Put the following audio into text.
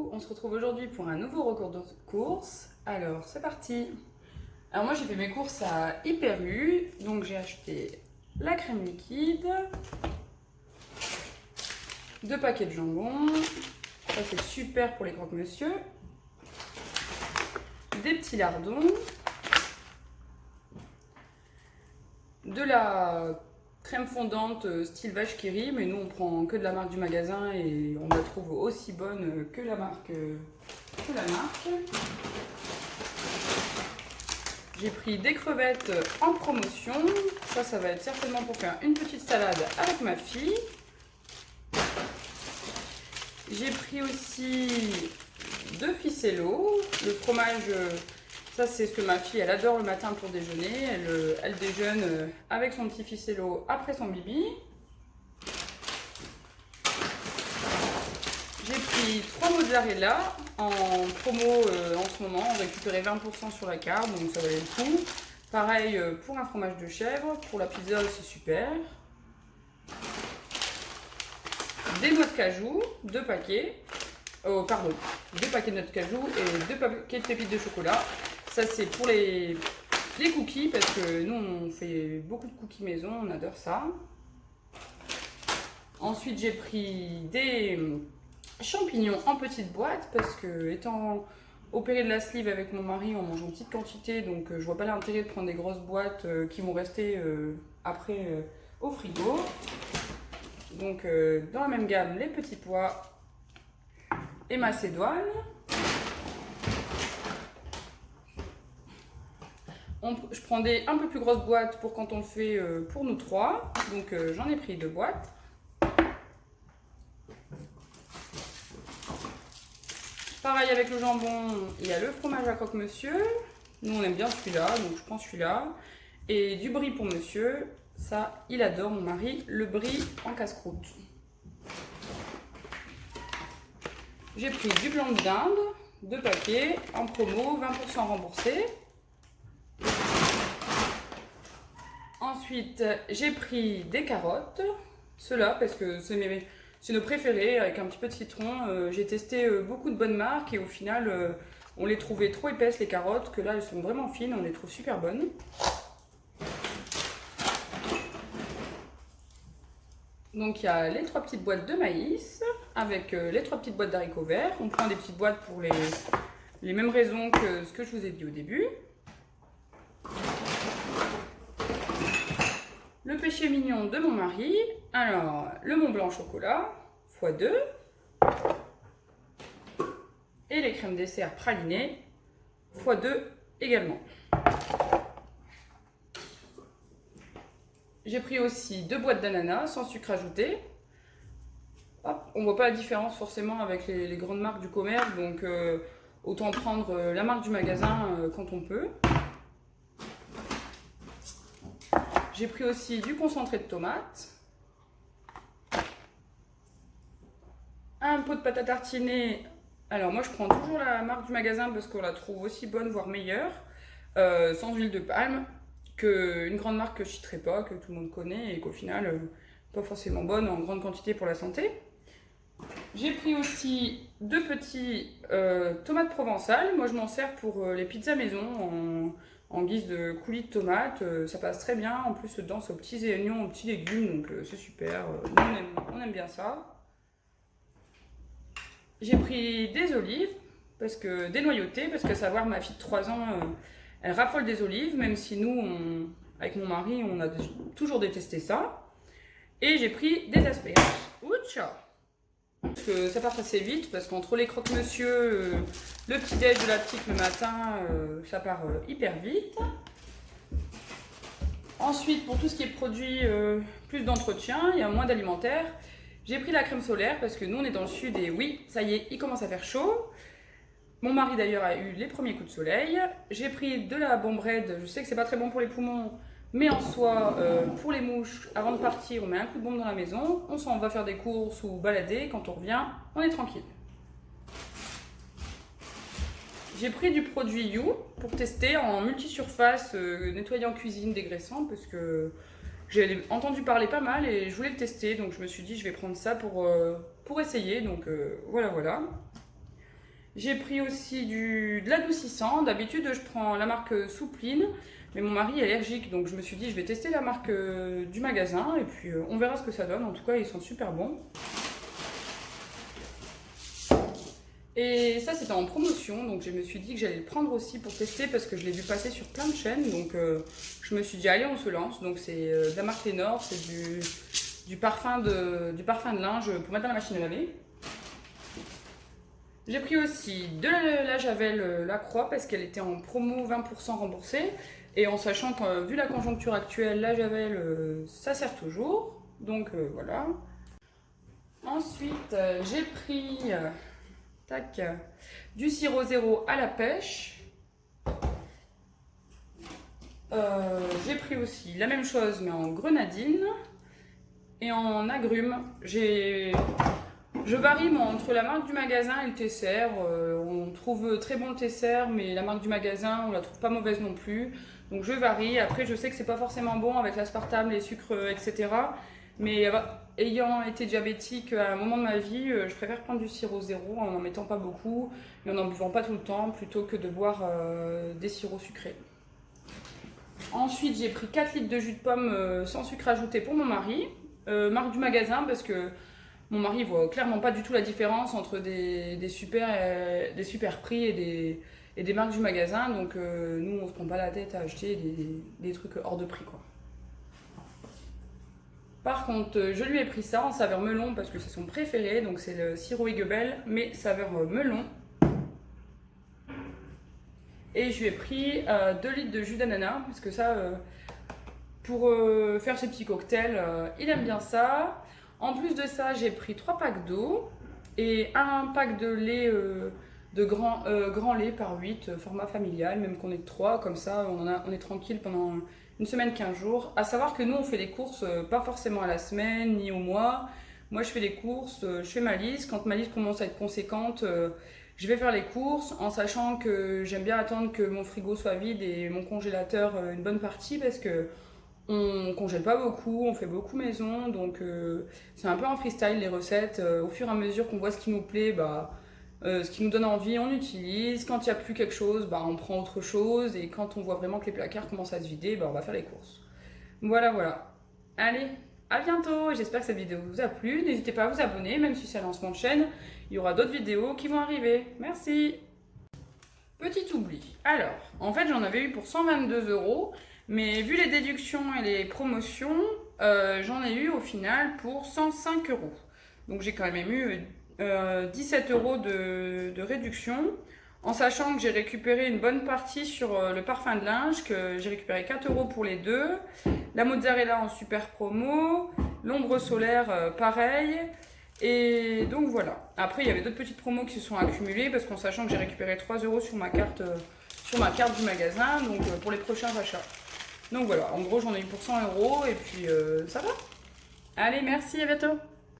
Coucou, on se retrouve aujourd'hui pour un nouveau record de courses. Alors c'est parti. Alors moi j'ai fait mes courses à Hyper U, donc j'ai acheté la crème liquide, 2 paquets de jambon, ça c'est super pour les croque-monsieur, des petits lardons, de la crème fondante style vache qui rit, mais nous on prend que de la marque du magasin et on la trouve aussi bonne que la marque. J'ai pris des crevettes en promotion, ça va être certainement pour faire une petite salade avec ma fille. J'ai pris aussi 2 ficello, le fromage. Ça, c'est ce que ma fille, elle adore le matin pour déjeuner. Elle déjeune avec son petit ficello après son bibi. J'ai pris 3 mozzarella en promo en ce moment. On récupérait 20% sur la carte, donc ça valait le coup. Pareil pour un fromage de chèvre. Pour la pizza, c'est super. Des noix de cajou, 2 paquets. 2 paquets de noix de cajou et 2 paquets de pépites de chocolat. Ça c'est pour les cookies parce que nous on fait beaucoup de cookies maison, on adore ça. Ensuite j'ai pris des champignons en petite boîte parce que étant opéré de la sleeve avec mon mari on mange en petite quantité, donc je vois pas l'intérêt de prendre des grosses boîtes qui vont rester après au frigo. Donc dans la même gamme les petits pois et macédoine. Je prends des un peu plus grosses boîtes pour quand on le fait pour nous 3. Donc j'en ai pris 2 boîtes. Pareil avec le jambon, il y a le fromage à croque-monsieur. Nous on aime bien celui-là, donc je prends celui-là. Et du brie pour monsieur. Ça, il adore mon mari, le brie en casse-croûte. J'ai pris du blanc de dinde, 2 paquets, en promo, 20% remboursé. Ensuite, j'ai pris des carottes, ceux-là parce que c'est nos préférés avec un petit peu de citron. J'ai testé beaucoup de bonnes marques et au final, on les trouvait trop épaisses les carottes, que là elles sont vraiment fines, on les trouve super bonnes. Donc il y a les 3 petites boîtes de maïs avec les 3 petites boîtes d'haricots verts. On prend des petites boîtes pour les mêmes raisons que ce que je vous ai dit au début. Le péché mignon de mon mari, alors le Mont Blanc chocolat x2 et les crèmes dessert pralinées x2 également. J'ai pris aussi 2 boîtes d'ananas sans sucre ajouté. Hop, on voit pas la différence forcément avec les grandes marques du commerce, donc autant prendre la marque du magasin quand on peut. J'ai pris aussi du concentré de tomates, un pot de pâte à tartiner. Alors moi je prends toujours la marque du magasin parce qu'on la trouve aussi bonne, voire meilleure, sans huile de palme, qu'une grande marque que je ne citerai pas, que tout le monde connaît et qu'au final, pas forcément bonne en grande quantité pour la santé. J'ai pris aussi 2 petits tomates provençales. Moi je m'en sers pour les pizzas maison en guise de coulis de tomates, ça passe très bien. En plus, dedans, c'est aux petits oignons, aux petits légumes, donc c'est super. Nous, on aime bien ça. J'ai pris des olives, dénoyautées, parce que savoir, ma fille de 3 ans, elle raffole des olives, même si nous, avec mon mari, on a toujours détesté ça. Et j'ai pris des asperges. Ouch! Parce que ça part assez vite, parce qu'entre les croque-monsieur, le petit-déj de la petite le matin, ça part hyper vite. Ensuite, pour tout ce qui est produit plus d'entretien, il y a moins d'alimentaire. J'ai pris la crème solaire parce que nous on est dans le sud et oui, ça y est, il commence à faire chaud. Mon mari d'ailleurs a eu les premiers coups de soleil. J'ai pris de la Bomb Red, je sais que c'est pas très bon pour les poumons, mais en soi, pour les mouches, avant de partir, on met un coup de bombe dans la maison, on s'en va faire des courses ou balader, quand on revient, on est tranquille. J'ai pris du produit You pour tester en multisurface, nettoyant cuisine, dégraissant, parce que j'ai entendu parler pas mal et je voulais le tester, donc je me suis dit je vais prendre ça pour essayer, donc voilà. J'ai pris aussi de l'adoucissant. D'habitude, je prends la marque Soupline, mais mon mari est allergique, donc je me suis dit je vais tester la marque du magasin et puis on verra ce que ça donne. En tout cas, ils sont super bons. Et ça, c'était en promotion, donc je me suis dit que j'allais le prendre aussi pour tester parce que je l'ai vu passer sur plein de chaînes. Donc je me suis dit allez, on se lance. Donc c'est de la marque Ténor, c'est du parfum de linge pour mettre dans la machine à laver. J'ai pris aussi de la Javel Lacroix parce qu'elle était en promo 20% remboursée. Et en sachant que vu la conjoncture actuelle, la Javel, ça sert toujours. Donc voilà. Ensuite, j'ai pris du sirop zéro à la pêche. J'ai pris aussi la même chose mais en grenadine et en agrumes. Je varie moi, entre la marque du magasin et le Tesser. On trouve très bon le Tesser, mais la marque du magasin, on la trouve pas mauvaise non plus. Donc je varie. Après, je sais que c'est pas forcément bon avec l'aspartame, les sucres, etc. Mais ayant été diabétique à un moment de ma vie, je préfère prendre du sirop zéro en n'en mettant pas beaucoup et en n'en buvant pas tout le temps plutôt que de boire des sirops sucrés. Ensuite, j'ai pris 4 litres de jus de pomme sans sucre ajouté pour mon mari. Marque du magasin parce que mon mari voit clairement pas du tout la différence entre des super prix et des marques du magasin. Donc nous, on se prend pas la tête à acheter des trucs hors de prix, quoi. Par contre, je lui ai pris ça en saveur melon parce que c'est son préféré. Donc c'est le sirop Egebel, mais saveur melon. Et je lui ai pris 2 litres de jus d'ananas parce que ça, pour faire ses petits cocktails, il aime bien ça. En plus de ça, j'ai pris 3 packs d'eau et un pack de lait, de grand lait par 8, format familial, même qu'on est 3, comme ça on est tranquille pendant une semaine, 15 jours. À savoir que nous on fait les courses pas forcément à la semaine ni au mois. Moi je fais les courses, je fais ma liste. Quand ma liste commence à être conséquente, je vais faire les courses en sachant que j'aime bien attendre que mon frigo soit vide et mon congélateur une bonne partie parce que on congèle pas beaucoup, on fait beaucoup maison, donc c'est un peu en freestyle les recettes. Au fur et à mesure qu'on voit ce qui nous plaît, ce qui nous donne envie, on utilise. Quand il n'y a plus quelque chose, on prend autre chose. Et quand on voit vraiment que les placards commencent à se vider, on va faire les courses. Voilà, voilà. Allez, à bientôt. J'espère que cette vidéo vous a plu. N'hésitez pas à vous abonner, même si c'est un lancement de chaîne. Il y aura d'autres vidéos qui vont arriver. Merci. Petit oubli. Alors, en fait, j'en avais eu pour 122 €. Mais vu les déductions et les promotions, j'en ai eu au final pour 105 €. Donc j'ai quand même eu 17 € de réduction, en sachant que j'ai récupéré une bonne partie sur le parfum de linge, que j'ai récupéré 4 € pour les deux, la mozzarella en super promo, l'ombre solaire pareil, et donc voilà. Après il y avait d'autres petites promos qui se sont accumulées, parce qu'en sachant que j'ai récupéré 3 € sur ma carte du magasin, donc pour les prochains achats. Donc voilà, en gros j'en ai eu pour 100 € et puis ça va. Allez, merci, à bientôt.